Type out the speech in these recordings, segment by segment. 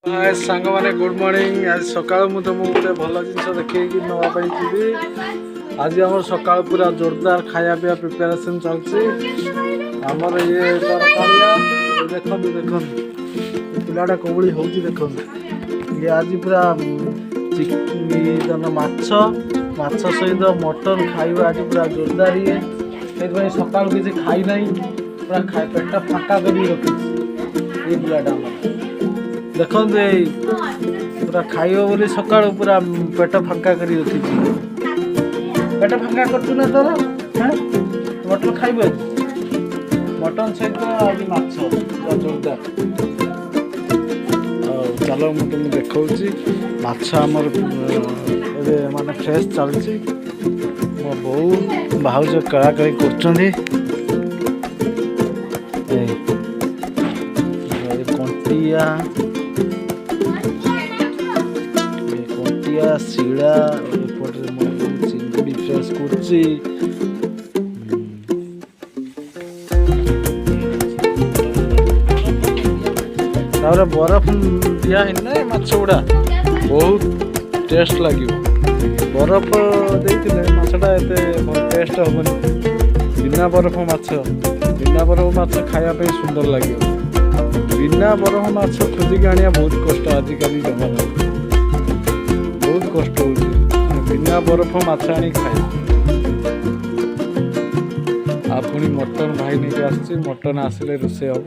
हाय सांग माने good morning. आज सकाळ मु तुमको गोटे भल जिनस देखी नापी जी। आज आम सकाल पूरा जोरदार खाया पिया प्रिपेरेसन चलती आमर ये तरकारिया देखो देखो पिलाटा कौड़ी हो देखो ये आज पूरा माछ माछ सहित मटन खाइबा आज पूरा जोरदार ये सकाल किसी खाई ना पूरा पेट फाँका कर रखी ये पिलाटा देखो पूरा खाइब बोली सका पूरा पेट फाँका कर रखी पेट फाँका कर तोर मटन खाइब मटन सहित आज माछ जोरदार चलो मुझे तुम देखा माछ आमर माने फ्रेश चलती मो बो भाज कड़ाकड़ी कर कंटिया शिड़ा एपटे चिंगुड़ी फ्रेश करछि बरफ दिया ना माछ गुड़ा बहुत टेस्ट लगे बरफ देते माछटा एत टेस्ट हेनी बिना बरफ माछ खायापी सुंदर लगे बिना बरफ माछ खोजिक आनिया बहुत कष्ट आजिकल जमाना बहुत कष्ट हो बिना बरफ माछ आनी खाए पुणी मटन भाई नहीं आस मटन आसिले रोषे हम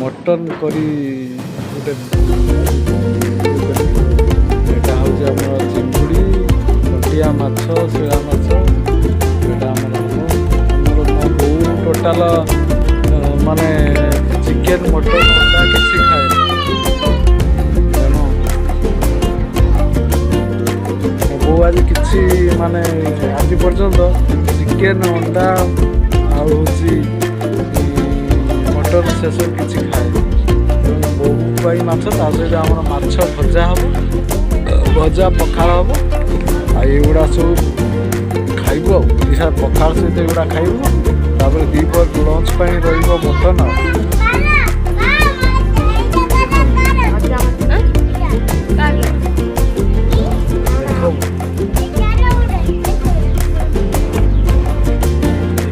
मटन करी यहाँ हूँ आम चिंगुड़ी कंटिया माछ शिला माछ टोटाल माने चिकेन मटन अंडा किसी खाए तेणु बो आज किसी माने आज पर्यंत चिकेन अंडा मटन से सब किसी खाए बो पाई माछ सहित आम माछ भजा हम भजा पखाड़ हम आईगुड़ा सब खाइबू पखाड़ सहित एगुड़ा खाइबू तापर दीपर लंच मटन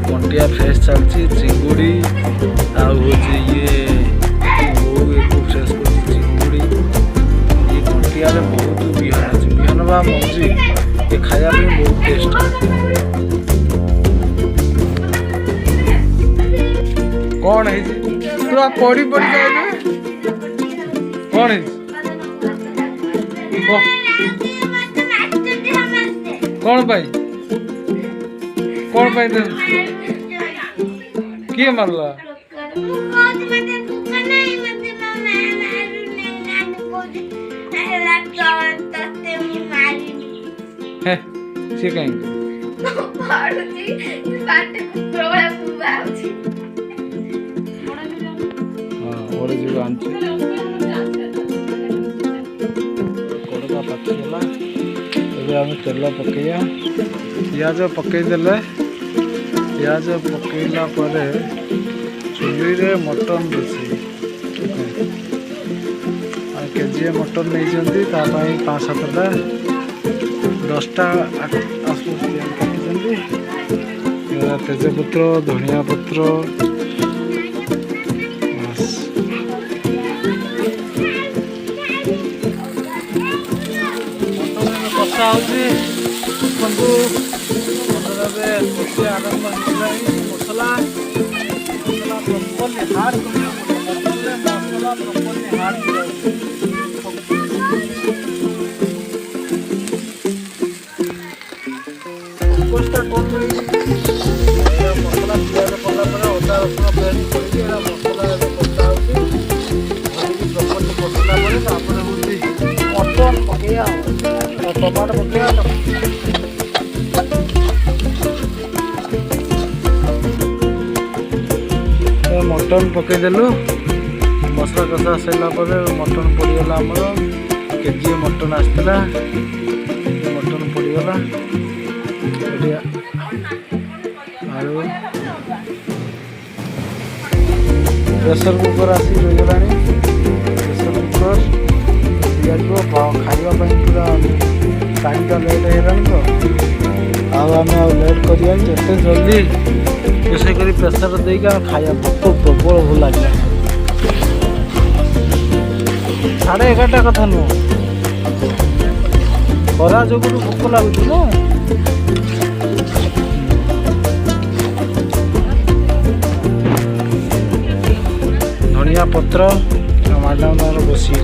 कंटिया फ्रेश चलती चिंगुड़ी ये फ्रेश कर चिंगुड़ी ये कंटिया बहुत बिहन अच्छे बिहन बा मंजी ये खाया बहुत टेस्ट कौन है तू पड़ी पड़ी जाए कौन है कौन पाई किए मारला सी कहीं ओरे जीव आनछि कोड़का पचिगला एबे हम तेल पकैया पियाज पकईदे पियाज पकईला परे चुली रे मटन रोषे केजी मटन नहीं तापाई 5-7टा 10टा काटी तेजपत्र धनिया पत्र कषा होशी आरंभ मसला मसला प्रॉपर्ली हार्ड मसला प्रॉपर्ली हार्ड मसला पियाज पड़ा अदा रसुण पेस्ट करके मसला कषा प्रॉपर्ली कषला मटन पकैया टमाटो पकैया मटन पकईदेलु मसला कषा सरला मटन पड़गला आमर केजी मटन आसला मटन पड़गला आलू प्रेसर कुकर आसी गला प्रेसर कुकर टाइम टा लेट हो आम लेट कर जिते जल्दी रोषे कर प्रेसर देक खाया भोक प्रबल भूल लगे 11:30 कथा नुह खरा जो भोक लगुच ना धनिया पत्र मैडम बसी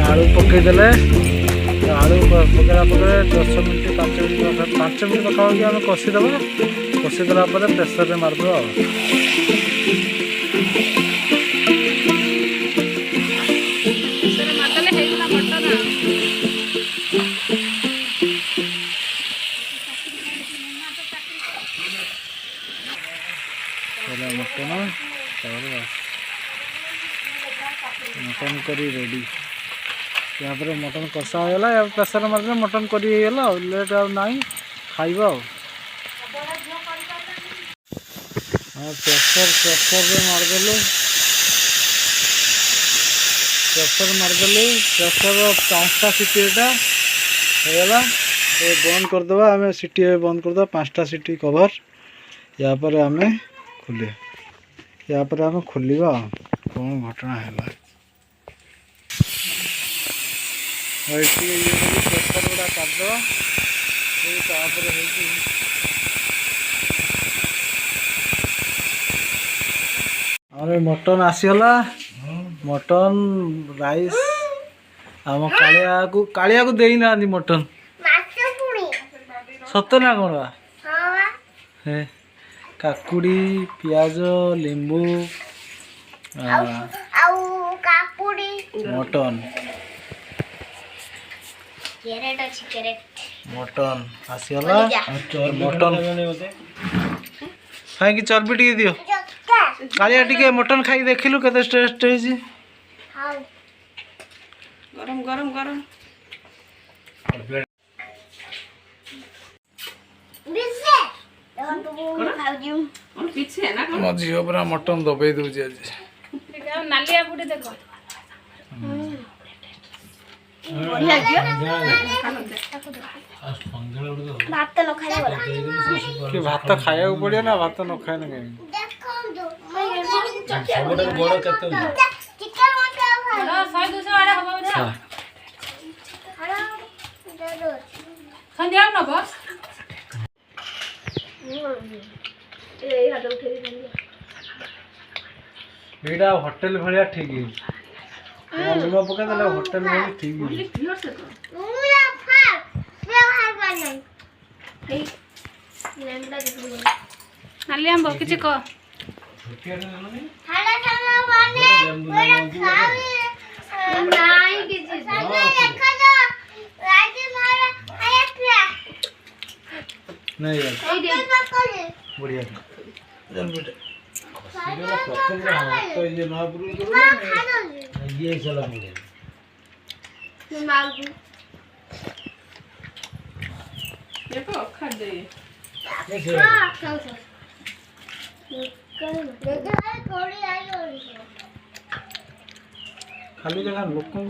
आलू पकईदे आलू पकड़ा पकड़े 10 मिनट 5 मिनट पाखापाखि आम कषिदेव कषिदेला प्रेसर में मारदेव मटन करी रेडी यहाँ पर मटन कषा होगा या प्रेसर मारे मटन करी लेट ना खाइब प्रेसर मारदेलु प्रेसर 5टा सीटी होगा बंद करदे आम सीटी बंद करदे 5टा सीटी कवर या पर आम खोलिया या पर आम खोलिया कौन घटना है प्रेसर गुड़ा करदे अरे मटन आसीगला मटन राइस आम कालिया को देना मटन सत ना कौन बा काकुड़ी पियाज लेंबू मटन मटन आसीगला मटन खाई चर्बी टी दियो कालिया टिके मटन खाई देखिलु केते टेस्ट होइछि गरम गरम गरम मो झील पूरा मटन दबाई दूसरी आज नालिया बुढ़ी देख भात खाया पड़े ना भात न खाए ना कहीं होटेल भाया ठीक लुण पकड़ होटेल भाई ठीक नाली आंब किसी कह नहीं बढ़िया तो ये ये चला देखो खा दे खाली जगह लोक